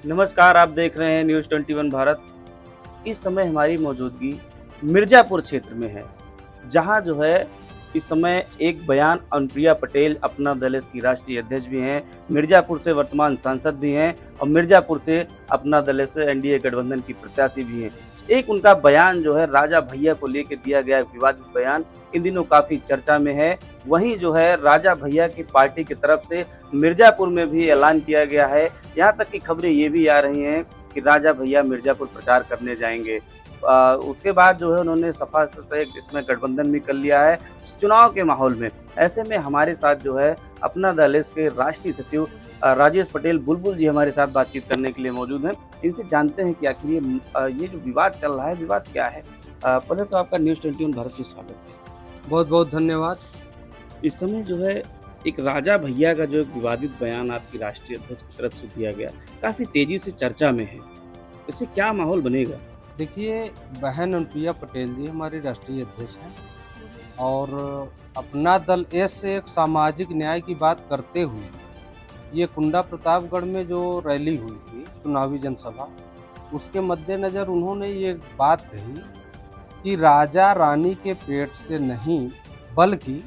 नमस्कार, आप देख रहे हैं न्यूज़ 21 भारत। इस समय हमारी मौजूदगी मिर्ज़ापुर क्षेत्र में है, जहाँ जो है इस समय एक बयान अनुप्रिया पटेल अपना दल की राष्ट्रीय अध्यक्ष भी हैं, मिर्ज़ापुर से वर्तमान सांसद भी हैं और मिर्ज़ापुर से अपना दल से एनडीए गठबंधन की प्रत्याशी भी हैं। एक उनका बयान जो है राजा भैया को लेके दिया गया विवादित बयान इन दिनों काफ़ी चर्चा में है। वहीं जो है राजा भैया की पार्टी की तरफ से मिर्ज़ापुर में भी ऐलान किया गया है। यहाँ तक की खबरें ये भी आ रही हैं कि राजा भैया मिर्ज़ापुर प्रचार करने जाएँगे। उसके बाद जो है उन्होंने सपा से इसमें गठबंधन भी कर लिया है इस चुनाव के माहौल में। ऐसे में हमारे साथ जो है अपना दल के राष्ट्रीय सचिव राजेश पटेल बुलबुल जी हमारे साथ बातचीत करने के लिए मौजूद हैं। इनसे जानते हैं कि आखिर ये जो विवाद चल रहा है, विवाद क्या है? पहले तो आपका न्यूज़ 21 भारत में स्वागत है। बहुत-बहुत धन्यवाद। इस समय जो है एक राजा भैया का जो एक विवादित बयान आपकी राष्ट्रीय अध्यक्ष की तरफ से दिया गया, काफ़ी तेज़ी से चर्चा में है। इससे क्या माहौल बनेगा? देखिए, बहन अनुप्रिया पटेल जी हमारी राष्ट्रीय अध्यक्ष हैं और अपना दल एस से एक सामाजिक न्याय की बात करते हुए ये कुंडा प्रतापगढ़ में जो रैली हुई थी, चुनावी जनसभा, उसके मद्देनज़र उन्होंने ये बात कही कि राजा रानी के पेट से नहीं बल्कि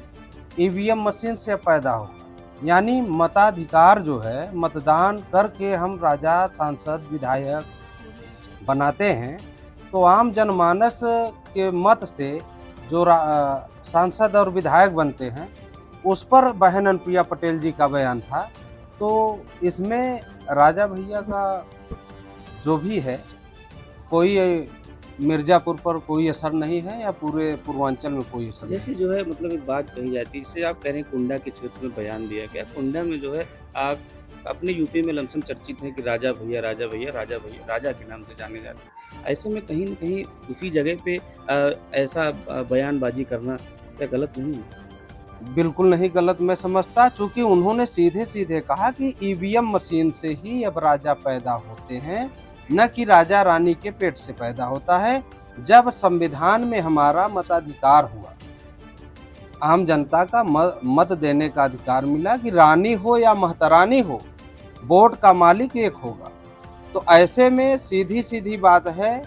ईवीएम मशीन से पैदा होगा। यानी मताधिकार जो है, मतदान करके हम राजा, सांसद, विधायक बनाते हैं, तो आम जनमानस के मत से जो सांसद और विधायक बनते हैं, उस पर बहन अनुप्रिया पटेल जी का बयान था। तो इसमें राजा भैया का जो भी है, कोई मिर्ज़ापुर पर कोई असर नहीं है या पूरे पूर्वांचल में कोई असर नहीं। जैसे जो है मतलब एक बात कही जाती है, जिसे आप कह रहे हैं कुंडा के क्षेत्र में बयान दिया गया। कुंडा में जो है आप अपने यूपी में लमसम चर्चित है कि राजा भैया, राजा भैया, राजा भैया, राजा के नाम से जाने जाते हैं। ऐसे में कहीं न कहीं उसी जगह पे ऐसा बयानबाज़ी करना क्या गलत नहीं है? बिल्कुल नहीं गलत मैं समझता, चूँकि उन्होंने सीधे-सीधे कहा कि ईवीएम मशीन से ही अब राजा पैदा होते हैं, न कि राजा रानी के पेट से पैदा होता है। जब संविधान में हमारा मताधिकार हुआ, आम जनता का मत देने का अधिकार मिला कि रानी हो या महतरानी हो, वोट का मालिक एक होगा। तो ऐसे में सीधी-सीधी बात है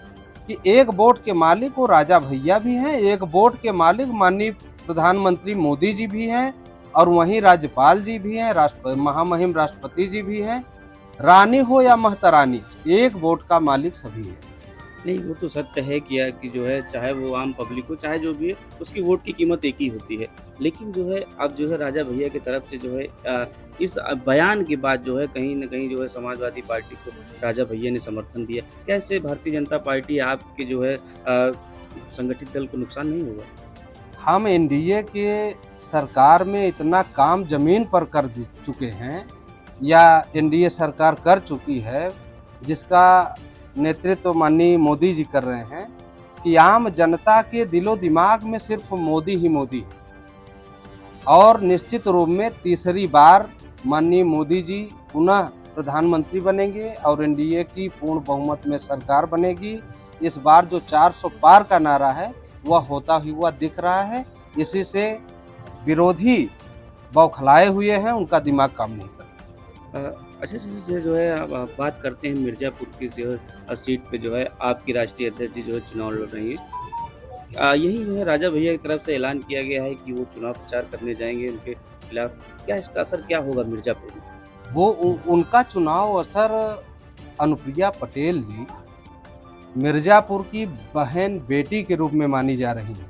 कि एक वोट के मालिक वो राजा भैया भी हैं, एक वोट के मालिक माननीय प्रधानमंत्री मोदी जी भी हैं और वहीं राज्यपाल जी भी हैं, महामहिम राष्ट्रपति जी भी हैं। रानी हो या महतरानी, एक वोट का मालिक सभी है। नहीं, वो तो सत्य है कि जो है चाहे वो आम पब्लिक हो, चाहे जो भी है, उसकी वोट की कीमत एक ही होती है। लेकिन जो है अब जो है राजा भैया की तरफ से जो है इस बयान के बाद जो है कहीं न कहीं जो है समाजवादी पार्टी को राजा भैया ने समर्थन दिया। क्या इससे भारतीय जनता पार्टी आपके जो है संगठित दल को नुकसान नहीं होगा? हम एनडीए के सरकार में इतना काम जमीन पर कर चुके हैं या एनडीए सरकार कर चुकी है, जिसका नेतृत्व माननीय मोदी जी कर रहे हैं, कि आम जनता के दिलो दिमाग में सिर्फ मोदी ही मोदी है। और निश्चित रूप में तीसरी बार माननीय मोदी जी पुनः प्रधानमंत्री बनेंगे और एनडीए की पूर्ण बहुमत में सरकार बनेगी। इस बार जो 400 पार का नारा है वह होता हुआ दिख रहा है। इसी से विरोधी बौखलाए हुए हैं, उनका दिमाग काम नहीं कर रहा। अच्छा जैसे जो है अब आप बात करते हैं मिर्ज़ापुर की जो है सीट पे जो है आपकी राष्ट्रीय अध्यक्ष जी जो है चुनाव लड़ रही हैं। यही जो है राजा भैया की तरफ से ऐलान किया गया है कि वो चुनाव प्रचार करने जाएँगे उनके खिलाफ। क्या इसका असर क्या होगा मिर्ज़ापुर में? वो उनका चुनाव असर अनुप्रिया पटेल जी मिर्ज़ापुर की बहन बेटी के रूप में मानी जा रही हैं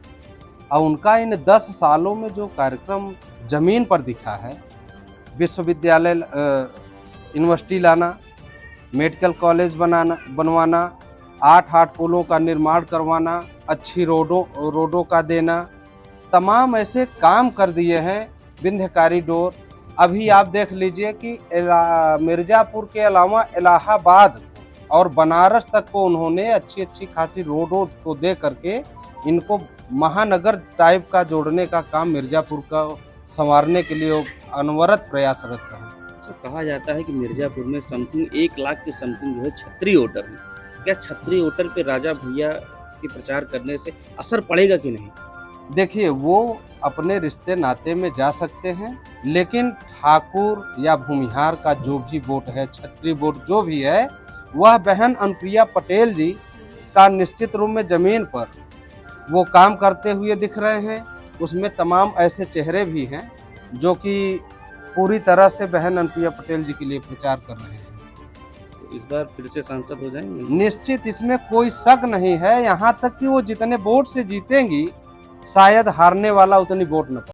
और उनका इन 10 सालों में जो कार्यक्रम ज़मीन पर दिखा है, विश्वविद्यालय यूनिवर्सिटी लाना, मेडिकल कॉलेज बनवाना, 8 पुलों का निर्माण करवाना, अच्छी रोडों का देना, तमाम ऐसे काम कर दिए हैं। विंध्य कॉरिडोर, अभी आप देख लीजिए कि मिर्ज़ापुर के अलावा इलाहाबाद और बनारस तक को उन्होंने अच्छी खासी रोडों को दे करके इनको महानगर टाइप का जोड़ने का काम मिर्ज़ापुर का संवारने के लिए अनवरत प्रयासरत है। अच्छा कहा जाता है कि मिर्ज़ापुर में समथिंग 1 लाख के समथिंग जो है छत्री वोटर हैं। क्या छत्री वोटर पे राजा भैया के प्रचार करने से असर पड़ेगा कि नहीं? देखिए, वो अपने रिश्ते नाते में जा सकते हैं, लेकिन ठाकुर या भूमिहार का जो भी वोट है, क्षत्रिय वोट जो भी है, वह बहन अनुप्रिया पटेल जी का निश्चित रूप में जमीन पर वो काम करते हुए दिख रहे हैं। उसमें तमाम ऐसे चेहरे भी हैं जो कि पूरी तरह से बहन अनुप्रिया पटेल जी के लिए प्रचार कर रहे हैं। तो इस बार फिर से सांसद हो जाएंगे? निश्चित इसमें कोई शक नहीं है। यहाँ तक कि वो जितने वोट से जीतेंगी शायद हारने वाला उतनी वोट न पाए।